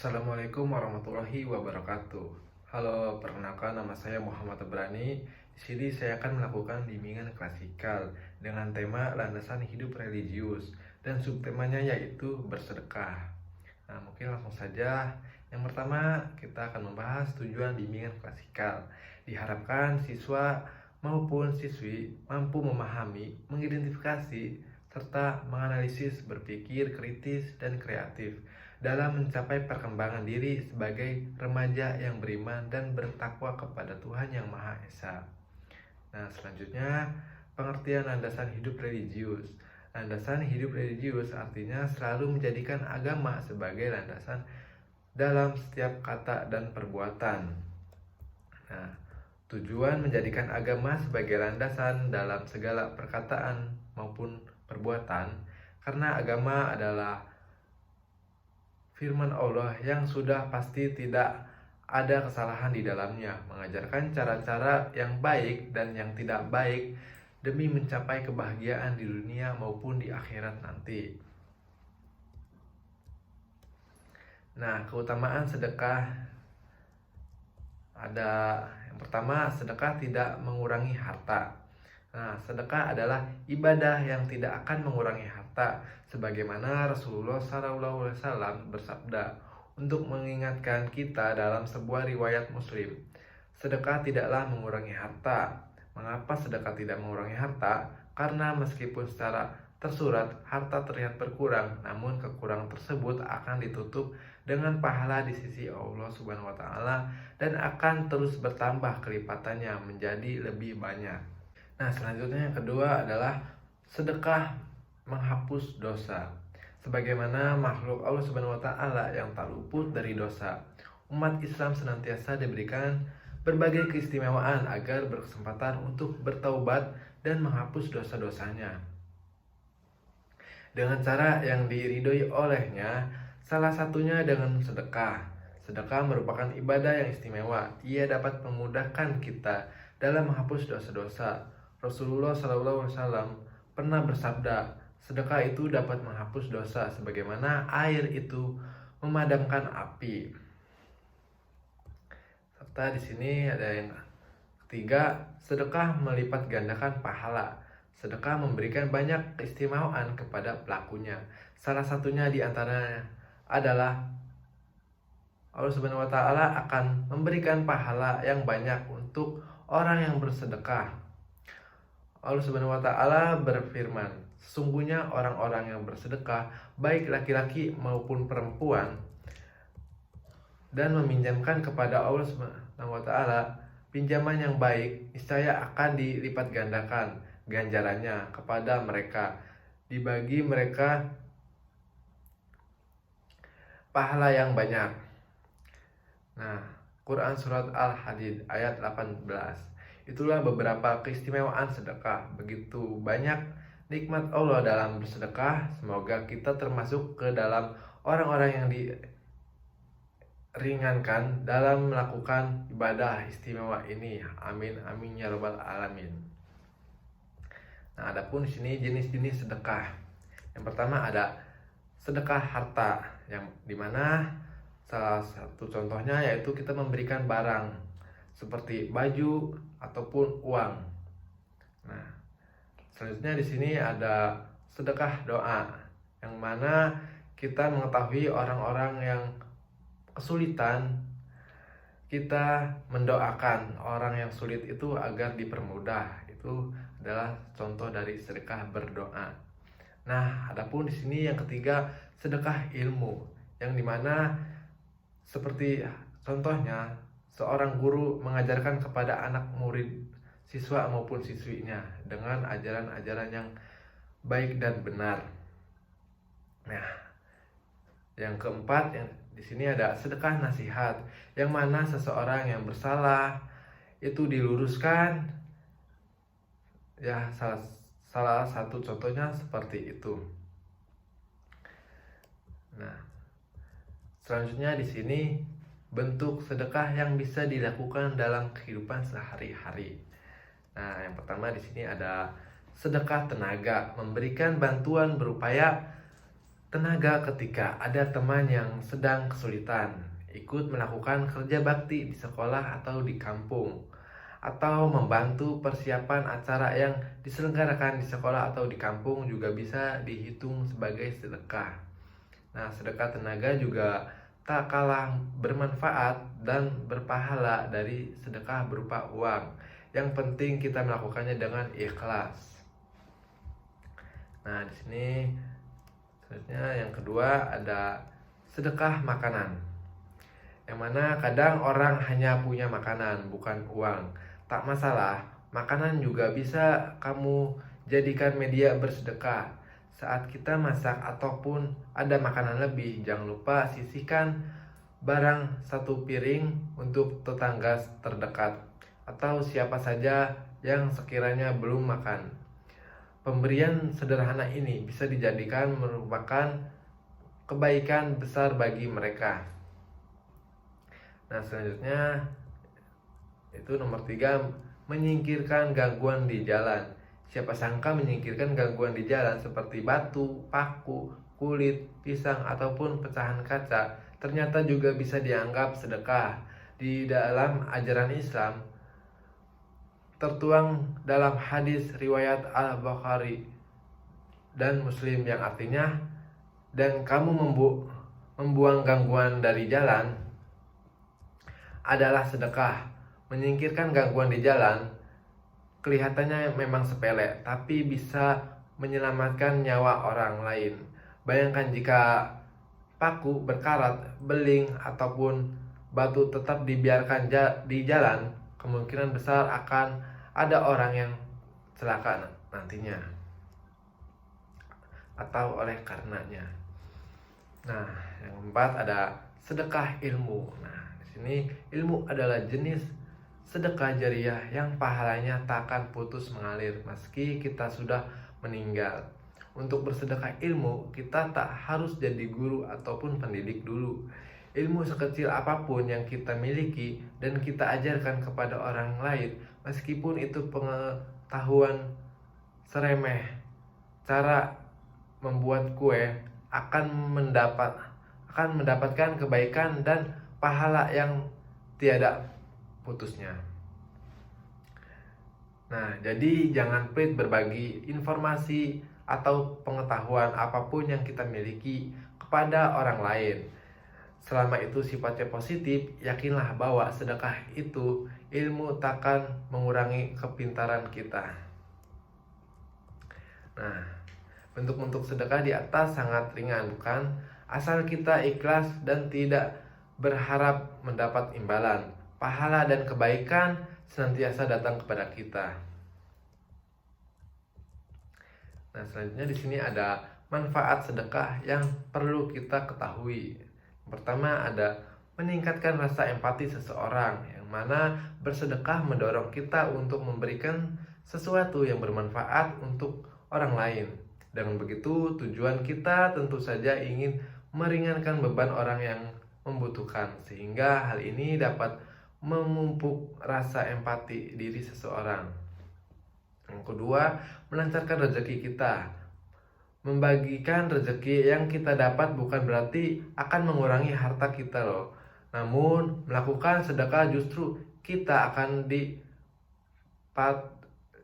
Assalamualaikum warahmatullahi wabarakatuh. Halo, perkenalkan nama saya Muhammad Tebrani. Di sini saya akan melakukan bimbingan klasikal dengan tema landasan hidup religius dan subtemanya yaitu bersedekah. Nah, mungkin langsung saja. Yang pertama, kita akan membahas tujuan bimbingan klasikal. Diharapkan siswa maupun siswi mampu memahami, mengidentifikasi, serta menganalisis, berpikir kritis dan kreatif dalam mencapai perkembangan diri sebagai remaja yang beriman dan bertakwa kepada Tuhan Yang Maha Esa. Nah, selanjutnya pengertian landasan hidup religius. Landasan hidup religius artinya selalu menjadikan agama sebagai landasan dalam setiap kata dan perbuatan. Nah, tujuan menjadikan agama sebagai landasan dalam segala perkataan maupun perbuatan, karena agama adalah firman Allah yang sudah pasti tidak ada kesalahan di dalamnya, mengajarkan cara-cara yang baik dan yang tidak baik demi mencapai kebahagiaan di dunia maupun di akhirat nanti. Nah, keutamaan sedekah ada yang pertama, sedekah tidak mengurangi harta. Nah, sedekah adalah ibadah yang tidak akan mengurangi harta, sebagaimana Rasulullah SAW bersabda untuk mengingatkan kita dalam sebuah riwayat Muslim. Sedekah tidaklah mengurangi harta. Mengapa sedekah tidak mengurangi harta? Karena meskipun secara tersurat harta terlihat berkurang, namun kekurangan tersebut akan ditutup dengan pahala di sisi Allah Subhanahu wa taala dan akan terus bertambah kelipatannya menjadi lebih banyak. Nah, selanjutnya yang kedua adalah sedekah menghapus dosa. Sebagaimana makhluk Allah Subhanahu wa taala yang tak luput dari dosa, umat Islam senantiasa diberikan berbagai keistimewaan agar berkesempatan untuk bertaubat dan menghapus dosa-dosanya dengan cara yang diridhoi olehnya, salah satunya dengan sedekah. Sedekah merupakan ibadah yang istimewa. Ia dapat memudahkan kita dalam menghapus dosa-dosa. Rasulullah SAW pernah bersabda, sedekah itu dapat menghapus dosa sebagaimana air itu memadamkan api. Serta di sini ada yang ketiga, sedekah melipat gandakan pahala. Sedekah memberikan banyak keistimewaan kepada pelakunya. Salah satunya di antaranya adalah Allah Subhanahu wa taala akan memberikan pahala yang banyak untuk orang yang bersedekah. Allah Subhanahu wa taala berfirman, sesungguhnya orang-orang yang bersedekah, baik laki-laki maupun perempuan, dan meminjamkan kepada Allah Subhanahu wa taala pinjaman yang baik, niscaya akan dilipat gandakan ganjarannya kepada mereka, dibagi mereka pahala yang banyak. Nah, Quran Surat Al-Hadid ayat 18. Itulah beberapa keistimewaan sedekah. Begitu banyak nikmat Allah dalam bersedekah. Semoga kita termasuk ke dalam orang-orang yang diringankan dalam melakukan ibadah istimewa ini. Amin amin ya rabbal alamin. Nah, adapun di sini jenis-jenis sedekah. Yang pertama ada sedekah harta, yang dimana salah satu contohnya yaitu kita memberikan barang seperti baju ataupun uang. Nah, selanjutnya di sini ada sedekah doa, yang mana kita mengetahui orang-orang yang kesulitan, kita mendoakan orang yang sulit itu agar dipermudah. Itu adalah contoh dari sedekah berdoa. Nah, adapun di sini yang ketiga, sedekah ilmu, yang dimana seperti contohnya seorang guru mengajarkan kepada anak murid, siswa maupun siswinya dengan ajaran-ajaran yang baik dan benar. Nah, yang keempat, yang di sini ada sedekah nasihat, yang mana seseorang yang bersalah itu diluruskan. Ya, salah satu contohnya seperti itu. Nah, selanjutnya di sini bentuk sedekah yang bisa dilakukan dalam kehidupan sehari-hari. Nah, yang pertama di sini ada sedekah tenaga, memberikan bantuan berupaya tenaga ketika ada teman yang sedang kesulitan, ikut melakukan kerja bakti di sekolah atau di kampung, atau membantu persiapan acara yang diselenggarakan di sekolah atau di kampung juga bisa dihitung sebagai sedekah. Nah, sedekah tenaga juga tak kalah bermanfaat dan berpahala dari sedekah berupa uang. Yang penting kita melakukannya dengan ikhlas. Nah, di sini selanjutnya yang kedua ada sedekah makanan. Yang mana kadang orang hanya punya makanan, bukan uang. Tak masalah, makanan juga bisa kamu jadikan media bersedekah. Saat kita masak ataupun ada makanan lebih, jangan lupa sisihkan barang satu piring untuk tetangga terdekat atau siapa saja yang sekiranya belum makan. Pemberian sederhana ini bisa dijadikan merupakan kebaikan besar bagi mereka. Nah, selanjutnya itu nomor 3, menyingkirkan gangguan di jalan. Siapa sangka menyingkirkan gangguan di jalan seperti batu, paku, kulit, pisang, ataupun pecahan kaca ternyata juga bisa dianggap sedekah. Di dalam ajaran Islam tertuang dalam hadis riwayat Al-Bukhari dan Muslim yang artinya, dan kamu membuang gangguan dari jalan adalah sedekah. Menyingkirkan gangguan di jalan kelihatannya memang sepele, tapi bisa menyelamatkan nyawa orang lain. Bayangkan jika paku berkarat, beling, ataupun batu tetap dibiarkan di jalan, kemungkinan besar akan ada orang yang celaka nantinya atau oleh karenanya. Nah, yang keempat ada sedekah ilmu. Nah, di sini ilmu adalah jenis sedekah jariah yang pahalanya tak akan putus mengalir meski kita sudah meninggal. Untuk bersedekah ilmu, kita tak harus jadi guru ataupun pendidik dulu. Ilmu sekecil apapun yang kita miliki dan kita ajarkan kepada orang lain, meskipun itu pengetahuan seremeh cara membuat kue, akan mendapatkan kebaikan dan pahala yang tiada putusnya. Nah, jadi jangan pelit berbagi informasi atau pengetahuan apapun yang kita miliki kepada orang lain. Selama itu sifatnya positif, yakinlah bahwa sedekah itu ilmu takkan mengurangi kepintaran kita. Nah, bentuk-bentuk sedekah di atas sangat ringan, bukan? Asal kita ikhlas dan tidak berharap mendapat imbalan, pahala dan kebaikan senantiasa datang kepada kita. Nah, selanjutnya di sini ada manfaat sedekah yang perlu kita ketahui. Pertama ada meningkatkan rasa empati seseorang, yang mana bersedekah mendorong kita untuk memberikan sesuatu yang bermanfaat untuk orang lain. Dengan begitu tujuan kita tentu saja ingin meringankan beban orang yang membutuhkan, sehingga hal ini dapat memupuk rasa empati diri seseorang. Yang kedua, melancarkan rezeki kita. Membagikan rezeki yang kita dapat bukan berarti akan mengurangi harta kita loh. Namun melakukan sedekah justru kita akan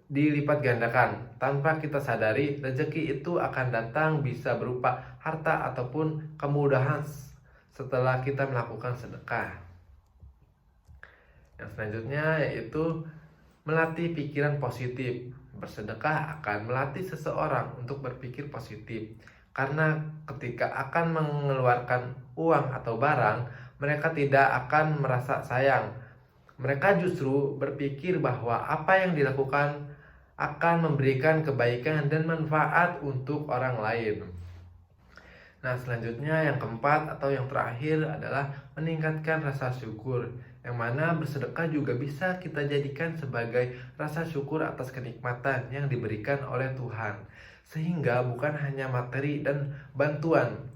dilipat gandakan. Tanpa kita sadari, rezeki itu akan datang bisa berupa harta ataupun kemudahan setelah kita melakukan sedekah. Yang selanjutnya yaitu melatih pikiran positif. Bersedekah akan melatih seseorang untuk berpikir positif, karena ketika akan mengeluarkan uang atau barang, mereka tidak akan merasa sayang. Mereka justru berpikir bahwa apa yang dilakukan akan memberikan kebaikan dan manfaat untuk orang lain. Nah, selanjutnya yang keempat atau yang terakhir adalah meningkatkan rasa syukur, yang mana bersedekah juga bisa kita jadikan sebagai rasa syukur atas kenikmatan yang diberikan oleh Tuhan. Sehingga bukan hanya materi dan bantuan,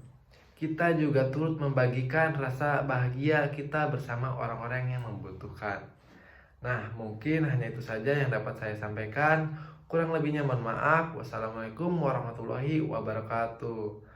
kita juga turut membagikan rasa bahagia kita bersama orang-orang yang membutuhkan. Nah, mungkin hanya itu saja yang dapat saya sampaikan. Kurang lebihnya mohon maaf. Wassalamualaikum warahmatullahi wabarakatuh.